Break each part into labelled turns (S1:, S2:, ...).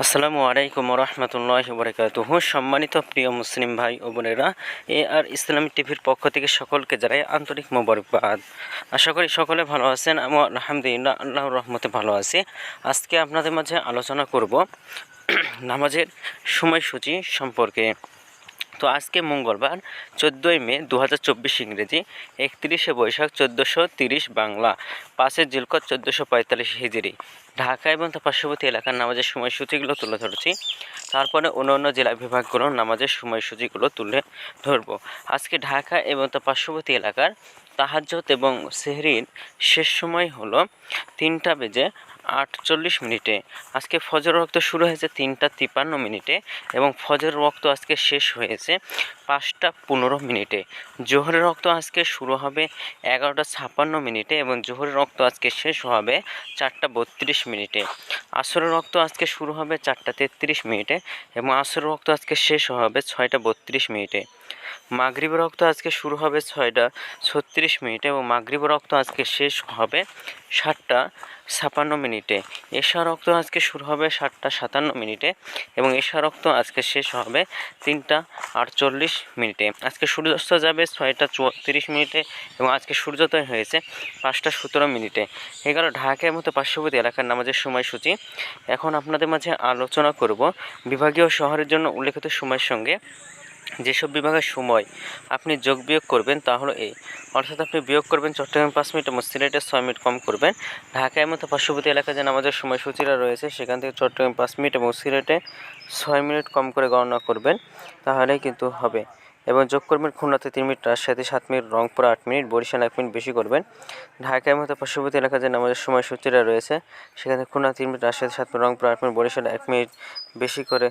S1: আসসালামু আলাইকুম রহমতুল্লাহি বারাকাতুহু। সম্মানিত প্রিয় মুসলিম ভাই ও বোনেরা, আর ইসলামী টিভির পক্ষ থেকে সকলকে জানাই আন্তরিক মোবারকবাদ। আশা করি সকলে ভালো আছেন। আমি আলহামদুলিল্লাহ আল্লাহর রহমতে ভালো আছি। আজকে আপনাদের মাঝে আলোচনা করব নামাজের সময়সূচি সম্পর্কে। তো আজকে মঙ্গলবার 14ই মে 2024 ইংরেজি, 31শে বৈশাখ 1430 বাংলা, 5 জিলকদ 1445 হিজরি। ঢাকা এবং তার পার্শ্ববর্তী এলাকার নামাজের সময়সূচিগুলো তুলে ধরছি। তারপরে অন্য জেলা বিভাগগুলোর নামাজের সময়সূচিগুলো তুলে ধরব। আজকে ঢাকা এবং তার পার্শ্ববর্তী এলাকার তাহাজ্জুদ এবং সেহরির শেষ সময় হলো 3:48 আজকে ফজর ওয়াক্ত শুরু হয়েছে 3:53 এবং ফজর ওয়াক্ত আজকে শেষ হয়েছে 5:15। জোহরের ওয়াক্ত আজকে শুরু হবে 11:56 এবং জোহরের ওয়াক্ত আজকে শেষ হবে 4:32। আসরের ওয়াক্ত আজকে শুরু হবে 4:33 এবং আসরের ওয়াক্ত আজকে শেষ হবে 6:32। মাগরিবের রক্ত আজকে শুরু হবে 6:36 এবং মাগরিবের রক্ত আজকে শেষ হবে 7:56। এশার রক্ত আজকে শুরু হবে 7:57 এবং এশার রক্ত আজকে শেষ হবে 3:48। আজকে সূর্যাস্ত যাবে 6:34 এবং আজকে সূর্যোদয় হয়েছে 5:17। এগুলো ঢাকার মতো পার্শ্ববর্তী এলাকার নামাজের সময়সূচি। এখন আপনাদের মাঝে আলোচনা করব বিভাগীয় শহরের জন্য উল্লেখিত সময়ের সঙ্গে যেসব বিভাগের সময় আপনি যোগ বিয়োগ করবেন তা হলো এই, অর্থাৎ আপনি বিয়োগ করবেন চট্টগ্রামে 5 মিনিট এবং সিলেটে 6 মিনিট কম করবেন। ঢাকার মতো পার্শ্ববর্তী এলাকায় যে নামাজের সময়সূচিরা রয়েছে সেখান থেকে চট্টগ্রামে 5 মিনিট এবং সিলেটে 6 মিনিট কম করে গণনা করবেন, তাহলেই কিন্তু হবে। এবং যোগ করবেন খুলনাতে 3 মিনিট, রাজশাহীতে 7 মিনিট, রংপুরে 8 মিনিট, বরিশালে 1 মিনিট বেশি করবেন। ঢাকার মতো পার্শ্ববর্তী এলাকায় যে নামাজের সময়সূচিরা রয়েছে সেখানে খুলনা 3 মিনিট, রাজশাহীতে 7 মিনিট, রংপুরে 8 মিনিট, বরিশালে 1 মিনিট বেশি করে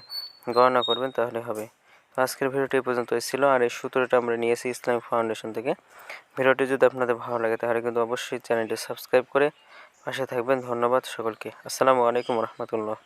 S1: গণনা করবেন, তাহলে হবে। আজকের ভিডিওটি এই পর্যন্তই ছিল, আর এই সূত্রটা আমরা নিয়েছি ইসলামিক ফাউন্ডেশন থেকে। ভিডিওটি যদি আপনাদের ভালো লাগে তাহলে কিন্তু অবশ্যই চ্যানেলটি সাবস্ক্রাইব করে পাশে থাকবেন। ধন্যবাদ সকলকে। আসসালামু আলাইকুম রহমতুল্লাহ।